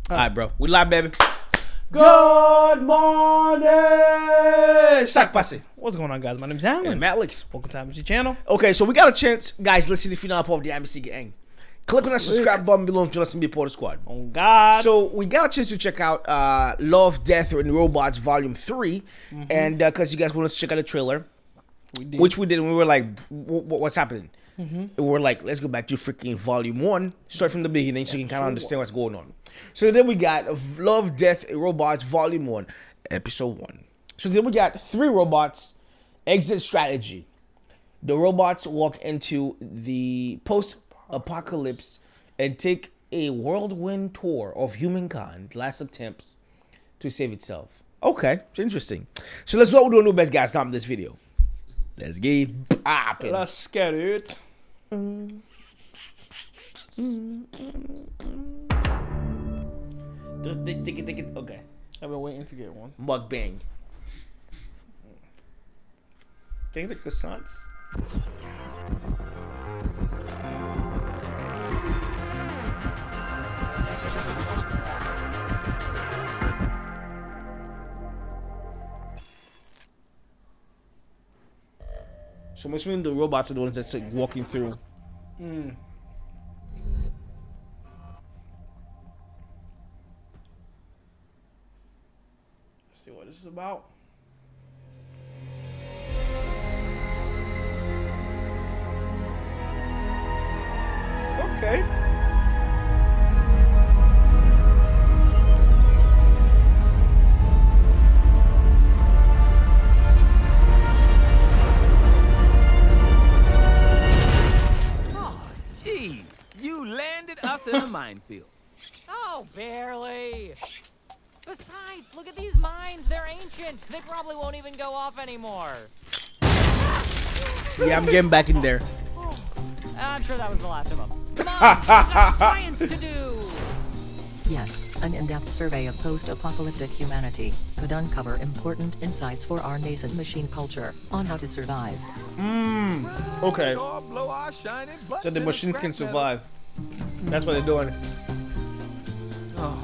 All right, bro. We live, baby. Good morning. Sack Passe. What's going on, guys? My name's Alan. And Alex. Welcome to Amicy channel. Okay, so we got a chance. Guys, listen, if you're not part of the Amicy gang, click on that subscribe button below and join us and be part of the squad. Oh, God. So we got a chance to check out Love, Death, and Robots Volume 3. And because you guys wanted to check out the trailer. We did. Which we did, and we were like, what's happening? And we're like, let's go back to freaking Volume 1. Start from the beginning so you can kind of understand what's going on. So then we got Love, Death, and Robots Volume 1, Episode 1. So then we got 3 robots, exit strategy. The robots walk into the post-apocalypse and take a whirlwind tour of humankind, last attempts to save itself. Okay, it's interesting. So let's what we're doing, best guys, time in this video. Let's get popping. Let's get it. Okay. I've been waiting to get one. Mukbang. Think the croissants. So much mean the robots are the ones that's like walking through. Let's see what this is about. Okay. Us in a minefield. Oh, barely. Besides, look at these mines. They're ancient. They probably won't even go off anymore. Yeah, I'm getting back in there. I'm sure that was the last of them. Come on, we've got science to do. Yes, an in-depth survey of post-apocalyptic humanity could uncover important insights for our nascent machine culture on how to survive. Okay. Blow our shiny butts So the in machines can scrap metal. survive. That's what they're doing. Oh.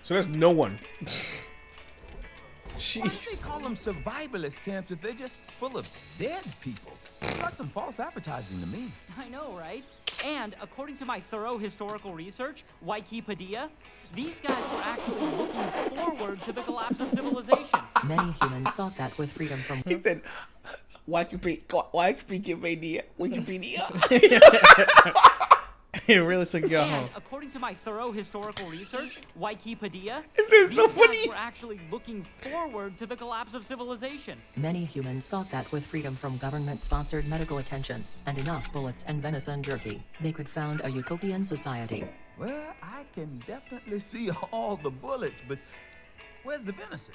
So there's no one. Why do they Jeez. call them survivalist camps if they're just full of dead people? It's like some false advertising to me. I know, right? And according to my thorough historical research, Wikipedia, these guys were actually looking forward to the collapse of civilization. Many humans thought that with freedom from He said, Wikipedia. It really took you And home. according to my thorough historical research, Wikipedia, This is so these funny. guys were actually looking forward to the collapse of civilization. many humans thought that with freedom from government-sponsored medical attention and enough bullets and venison jerky, they could found a utopian society. Well, I can definitely see all the bullets, but where's the venison?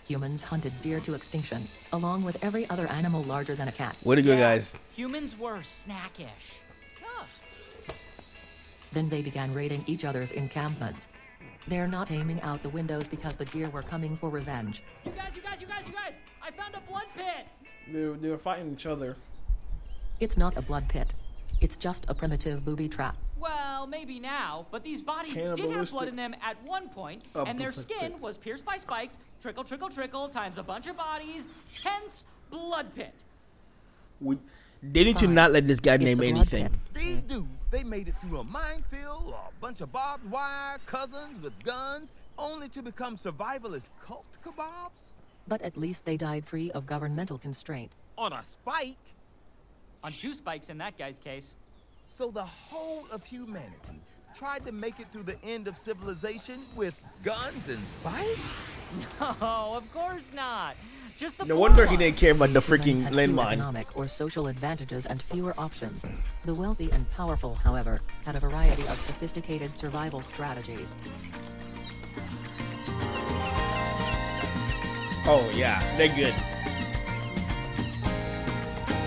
Humans hunted deer to extinction, along with every other animal larger than a cat. Way to go, Yeah, guys. Humans were snackish. Huh. Then they began raiding each other's encampments. They're not aiming out the windows because the deer were coming for revenge. You guys! I found a blood pit! They were fighting each other. It's not a blood pit. It's just a primitive booby trap. Well, maybe now, but these bodies did have Cannibalistic. blood in them at one point, and their skin was pierced by spikes, trickle, trickle, trickle, times a bunch of bodies, hence blood pit. They need to not let this guy It's name a blood anything. pit. These dudes, they made it through a minefield, a bunch of barbed wire, cousins with guns, only to become survivalist cult kebabs? But at least they died free of governmental constraint. On a spike? On 2 spikes in that guy's case. So the whole of humanity tried to make it through the end of civilization with guns and spikes? No, of course not. Just the No wonder he poor didn't care about the Humans freaking had fewer landmine. economic or social advantages and fewer options. The wealthy and powerful, however, had a variety of sophisticated survival strategies. Oh yeah, they're good.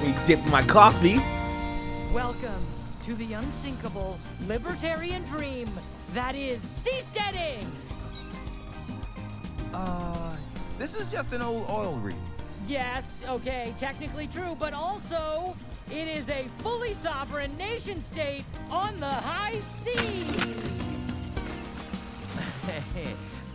Me dip my coffee. Welcome to the unsinkable libertarian dream that is seasteading. This is just an old oil rig. Yes, okay, technically true, but also it is a fully sovereign nation state on the high seas.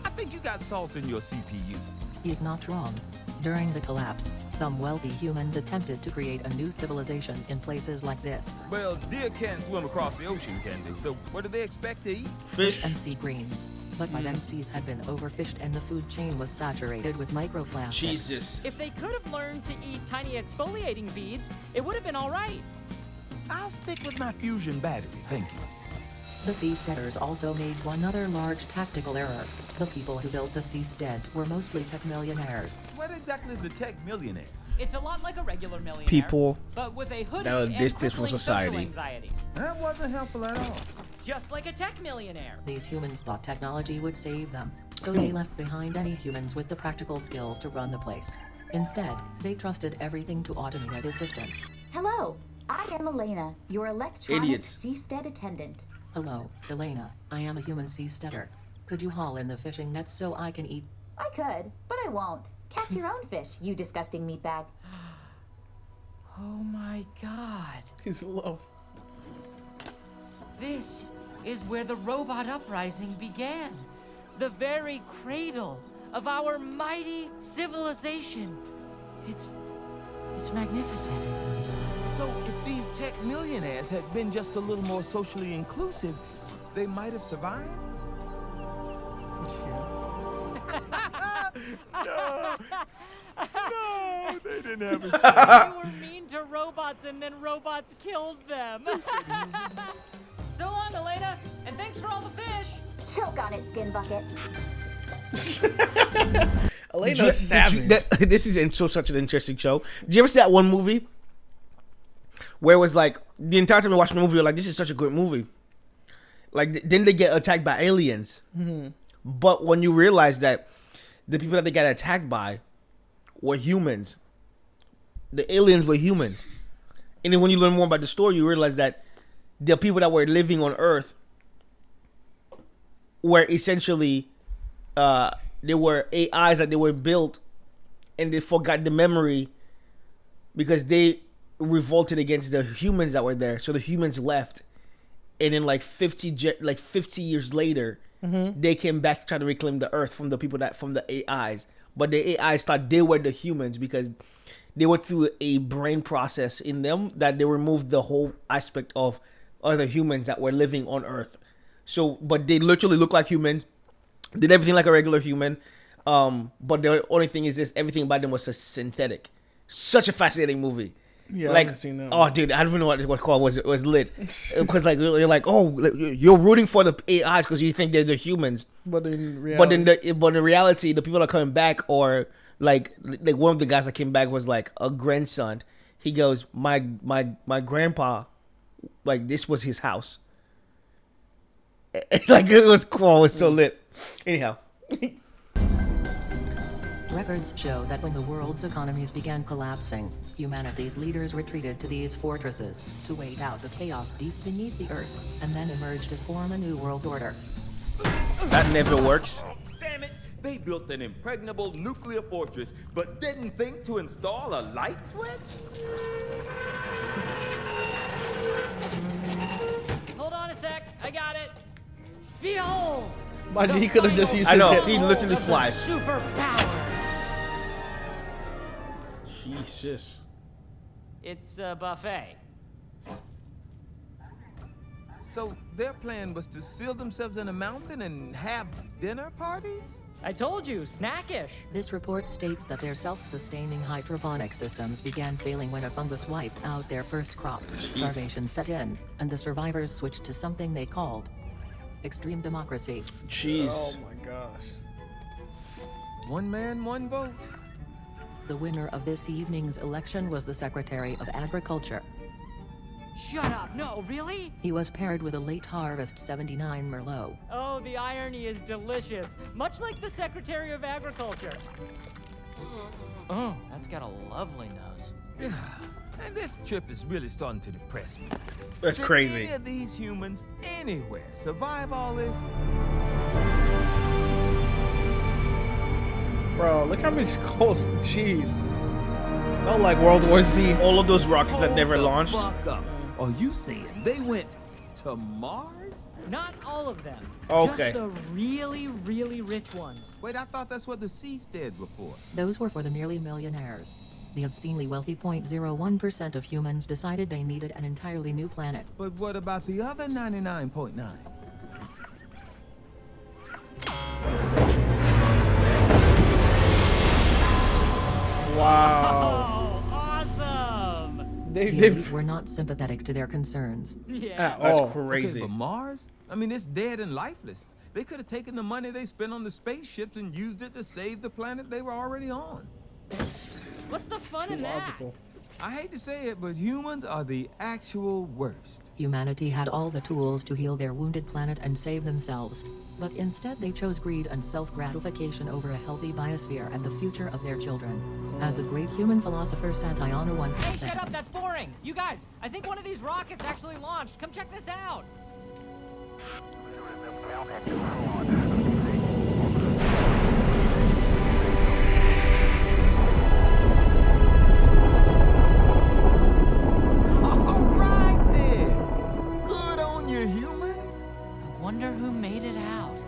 I think you got salt in your CPU. He's not wrong. During the collapse, some wealthy humans attempted to create a new civilization in places like this. Well, deer can't swim across the ocean, can they? So what do they expect to eat? Fish. And sea greens. But by then seas had been overfished and the food chain was saturated with microplastics. Jesus. If they could have learned to eat tiny exfoliating beads, it would have been all right. I'll stick with my fusion battery, thank you. The seasteaders also made one other large tactical error. The people who built the seasteads were mostly tech millionaires. What exactly is a tech millionaire? It's a lot like a regular millionaire, People but with a hoodie that are and distant from crippling society. social anxiety. That wasn't helpful at all. Just like a tech millionaire. These humans thought technology would save them, so they left behind any humans with the practical skills to run the place. Instead, they trusted everything to automated assistants. Hello, I am Elena, your electronic Idiots. seastead attendant. Hello, Elena. I am a human seasteader. Could you haul in the fishing nets so I can eat? I could, but I won't. Catch your own fish, you disgusting meatbag. Oh my god. He's low. This is where the robot uprising began. The very cradle of our mighty civilization. It's magnificent. So if these tech millionaires had been just a little more socially inclusive, they might have survived? No, they didn't have a They were mean to robots and then robots killed them. So long, Elena, and thanks for all the fish. Choke on it, skin bucket. Elena, savage. This is such an interesting show. Did you ever see that one movie where it was like the entire time you're watching the movie, you're like, this is such a good movie. Like, then they get attacked by aliens. But when you realize that the people that they got attacked by were humans, the aliens were humans. And then when you learn more about the story, you realize that the people that were living on Earth were essentially, they were AIs that they were built and they forgot the memory because they revolted against the humans that were there. So the humans left. And then like 50 years later, they came back to try to reclaim the Earth from the people from the AIs. But the AIs thought they were the humans because they went through a brain process in them that they removed the whole aspect of other humans that were living on Earth. So, but they literally look like humans, did everything like a regular human. But the only thing is this, everything about them was synthetic. Such a fascinating movie. Yeah, I like, haven't seen that oh, one. dude, I don't even know what it called was lit. Because like you're like, oh, you're rooting for the AIs because you think they're the humans. But in reality, But in reality, the people that are coming back are like one of the guys that came back was like a grandson. He goes, my grandpa, like this was his house. Like it was cool. It was so lit. Anyhow. Records show that when the world's economies began collapsing, humanity's leaders retreated to these fortresses to wait out the chaos deep beneath the earth, and then emerged to form a new world order. That never works. Damn it. They built an impregnable nuclear fortress, but didn't think to install a light switch? Hold on a sec. I got it. Behold. Mind you, the he could have just final used I his know, hip. he literally of the flies. Superpowers. Jesus. It's a buffet. So their plan was to seal themselves in a mountain and have dinner parties? I told you, snackish. This report states that their self-sustaining hydroponic systems began failing when a fungus wiped out their first crop. Starvation set in, and the survivors switched to something they called extreme democracy. Jeez. Oh my gosh. One man, one vote. The winner of this evening's election was the Secretary of Agriculture. Shut up. No, really? He was paired with a late harvest 79 Merlot. Oh, the irony is delicious. Much like the Secretary of Agriculture. Oh, that's got a lovely nose. Yeah, and this trip is really starting to depress me. That's Did crazy. any of these humans anywhere survive all this? Bro, look how many skulls. Jeez. Not like World War Z. All of those rockets that never launched. Fuck up. Are you saying they went to Mars? Not all of them. Okay. Just the really, really rich ones. Wait, I thought that's what the seastead were for. Those were for the merely millionaires. The obscenely wealthy 0.01% of humans decided they needed an entirely new planet. But what about the other 99.9? Wow. Oh, awesome! They The elite were not sympathetic to their concerns. Yeah. That's Oh, crazy. Okay, but Mars? I mean, it's dead and lifeless. They could have taken the money they spent on the spaceships and used it to save the planet they were already on. What's the fun in that? logical. I hate to say it, but humans are the actual worst. Humanity had all the tools to heal their wounded planet and save themselves. But instead they chose greed and self-gratification over a healthy biosphere and the future of their children. As the great human philosopher Santayana once Hey, said, shut up! That's boring. You guys, I think one of these rockets actually launched. Come check this out. Alright then! Good on you, humans! I wonder who made it out.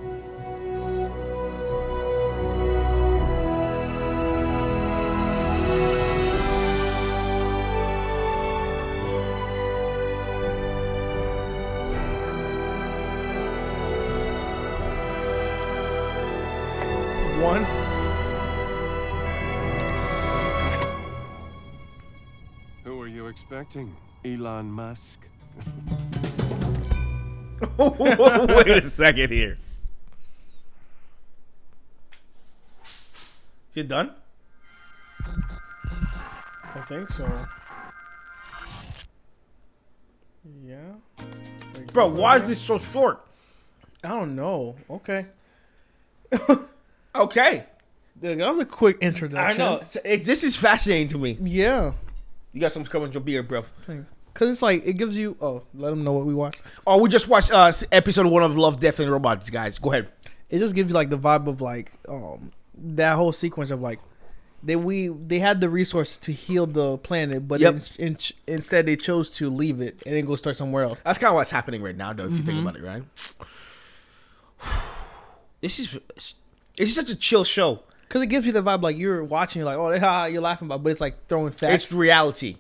One. Who are you expecting? Elon Musk? Wait a second here. Is it done? I think so. Yeah. Bro, why is this so short? I don't know. Okay. Okay. That was a quick I introduction. know. This is fascinating to me. Yeah. You got something coming to your beard, bro. Because it's like, it gives you... Oh, let them know what we watched. Oh, we just watched episode 1 of Love, Death, and Robots, guys. Go ahead. It just gives you like the vibe of like that whole sequence of like they had the resources to heal the planet, but Yep. instead they chose to leave it and then go start somewhere else. That's kind of what's happening right now, though, if you think about it, right? This is such a chill show. Because it gives you the vibe like you're watching, you're like, oh, haha, you're laughing about, but it's like throwing facts. It's reality.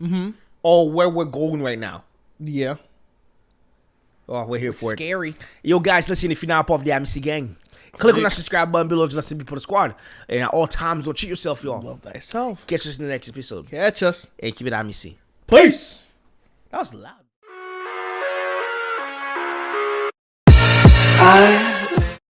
Or where we're going right now. Yeah. Oh, we're here for it. Scary. Yo, guys, listen, if you're not part of the Amicy gang, click on that subscribe button below to listen to People the Squad. And at all times, don't cheat yourself, y'all. Love thyself. Catch us in the next episode. Catch us. And keep it Amicy. Peace. That was loud. I